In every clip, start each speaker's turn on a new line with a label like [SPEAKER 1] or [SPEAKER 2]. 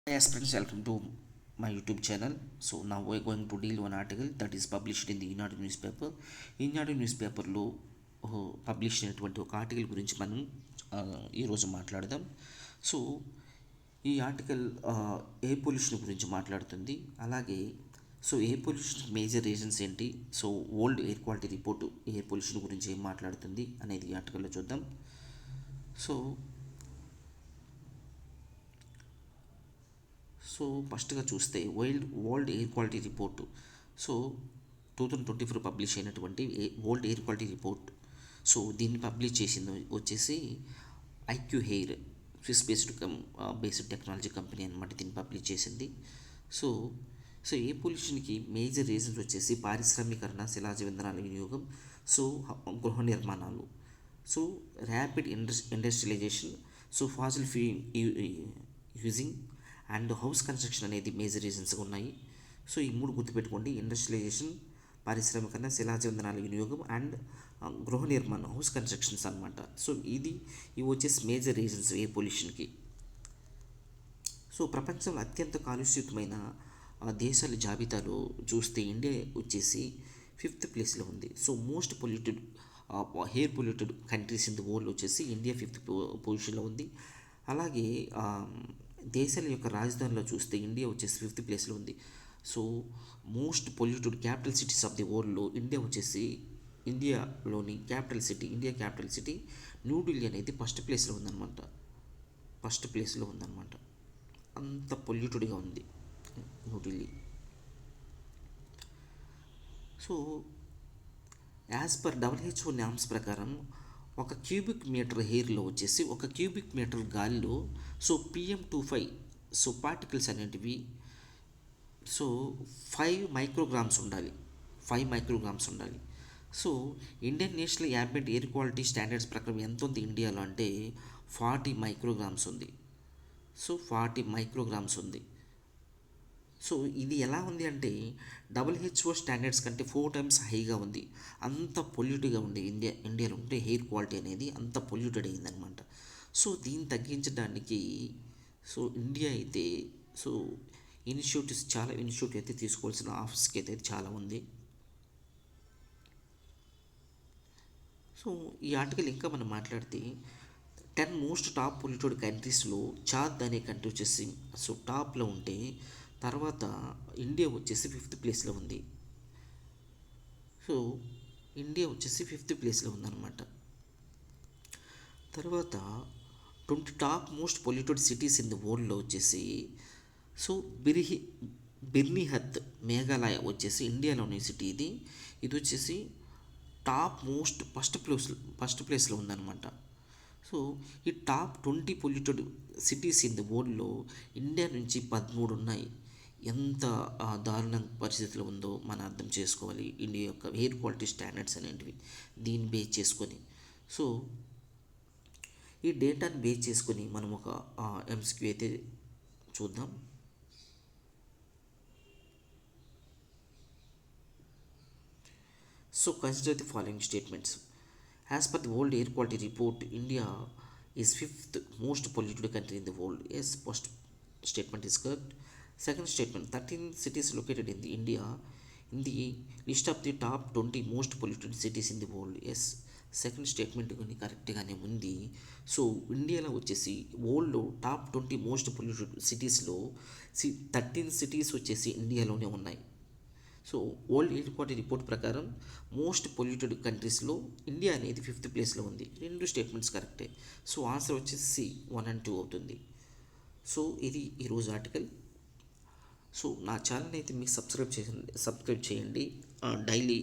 [SPEAKER 1] Yes, friends, welcome to my YouTube channel. So now we're going to deal one article that is published in the Eenadu newspaper. Eenadu న్యూస్పేపర్లో publish అయినటువంటి ఒక article గురించి మనం ఈరోజు మాట్లాడదాం. So ఈ ఆర్టికల్ ఎయిర్ పొల్యూషన్ గురించి మాట్లాడుతుంది. అలాగే ఎయిర్ పొల్యూషన్ మేజర్ రీజన్స్ ఏంటి, world air quality report air pollution గురించి ఏం మాట్లాడుతుంది అనేది ఈ ఆర్టికల్లో చూద్దాం. ఫస్ట్గా చూస్తే world air quality report 2024 publish అయినటువంటి వరల్డ్ ఎయిర్ క్వాలిటీ రిపోర్ట్. దీన్ని పబ్లిష్ చేసింది వచ్చేసి IQAir, Swiss based technology company అనమాట దీన్ని పబ్లిష్ చేసింది. సో ఎయిర్ పొల్యూషన్కి మేజర్ రీజన్స్ వచ్చేసి పారిశ్రామికరణ, శిలాజ ఇంధనాల వినియోగం, గృహ నిర్మాణాలు, rapid industrialisation, fossil fuel using and house construction అనేది మేజర్ రీజన్స్గా ఉన్నాయి. ఈ మూడు గుర్తుపెట్టుకోండి: ఇండస్ట్రియలైజేషన్, పారిశ్రామికరణ, శిలాజ ఇంధనాల వినియోగం అండ్ గృహ నిర్మాణం, హౌస్ కన్స్ట్రక్షన్స్ అనమాట. ఇవి వచ్చేసి మేజర్ రీజన్స్ ఎయిర్ పొల్యూషన్కి. ప్రపంచంలో అత్యంత కాలుష్యమైన దేశాల జాబితాలో చూస్తే ఇండియా వచ్చేసి 5th ప్లేస్లో ఉంది. Most polluted air polluted countries in the world వచ్చేసి ఇండియా 5th పొజిషన్లో ఉంది. అలాగే దేశాల యొక్క రాజధానిలో చూస్తే ఇండియా వచ్చేసి 5th ప్లేస్లో ఉంది. Most polluted capital cities of the వరల్డ్లో ఇండియా వచ్చేసి ఇండియాలోని ఇండియా క్యాపిటల్ సిటీ న్యూఢిల్లీ అనేది ఫస్ట్ ప్లేస్లో ఉందన్నమాట. అంత పొల్యూటెడ్గా ఉంది New Delhi. As per WHO norms ప్రకారం ఒక క్యూబిక్ మీటర్ ఎయిర్లో వచ్చేసి 1 క్యూబిక్ మీటర్ గాలిలో PM2.5 పార్టికల్స్ అనేటివి 5 మైక్రోగ్రామ్స్ ఉండాలి. Indian national ambient air quality standards ప్రకారం ఎంత ఉంది ఇండియాలో అంటే 40 మైక్రోగ్రామ్స్ ఉంది. 40 మైక్రోగ్రామ్స్ ఉంది. ఇది ఎలా ఉంది అంటే WHO స్టాండర్డ్స్ కంటే 4 times హైగా ఉంది. అంత పొల్యూటెడ్గా ఉంది ఇండియాలో ఉంటే ఎయిర్ క్వాలిటీ అనేది అంత పొల్యూటెడ్ అయిందనమాట. దీన్ని తగ్గించడానికి ఇండియా అయితే చాలా ఇనిషియేటివ్ అయితే తీసుకోవాల్సిన ఆఫీస్కి అయితే చాలా ఉంది. ఈ ఆర్టికల్ ఇంకా మనం మాట్లాడితే 10 మోస్ట్ టాప్ పొల్యూటెడ్ కంట్రీస్లో చాద్ అనే కంట్రీ వచ్చేసి టాప్లో ఉంటే, తర్వాత ఇండియా వచ్చేసి 5th ప్లేస్లో ఉంది. ఇండియా వచ్చేసి 5th ప్లేస్లో ఉందన్నమాట. తర్వాత 20 top most polluted cities in the వరల్డ్లో వచ్చేసి బిర్నిహత్ మేఘాలయ వచ్చేసి ఇండియాలోని సిటీ. ఇది వచ్చేసి టాప్ మోస్ట్ ఫస్ట్ ప్లేస్లో ఉందన్నమాట. ఈ top 20 polluted cities in the వరల్డ్లో ఇండియా నుంచి 13 ఉన్నాయి. ఎంత దారుణ పరిస్థితిలో ఉందో మనం అర్థం చేసుకోవాలి. ఇండియా యొక్క ఎయిర్ క్వాలిటీ స్టాండర్డ్స్ అనేటివి దీన్ని బేస్ చేసుకొని. ఈ డేటాని బేస్ చేసుకొని మనం ఒక MCQ అయితే చూద్దాం. Consider the following statements. As per the World Air Quality Report, India is 5th most polluted country in the world. Yes, first statement is correct. Second statement, 13 cities located in India in the list of the top 20 most polluted cities in the world. Yes, second statement కానీ కరెక్ట్గానే ఉంది. ఇండియాలో వచ్చేసి వరల్డ్లో top 20 most polluted సిటీస్లో 13 cities వచ్చేసి ఇండియాలోనే ఉన్నాయి. వరల్డ్ ఎయిర్ క్వాలిటీ రిపోర్ట్ ప్రకారం మోస్ట్ పొల్యూటెడ్ కంట్రీస్లో ఇండియా అనేది 5th ప్లేస్లో ఉంది. 2 స్టేట్మెంట్స్ కరెక్టే. ఆన్సర్ వచ్చేసి 1 and 2 అవుతుంది. ఇది ఈరోజు ఆర్టికల్. నా ఛానల్ అయితే మీకు సబ్స్క్రైబ్ చేయండి. డైలీ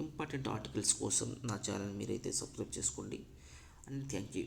[SPEAKER 1] ఇంపార్టెంట్ ఆర్టికల్స్ కోసం నా ఛానల్ మీరైతే సబ్స్క్రైబ్ చేసుకోండి. And thank you.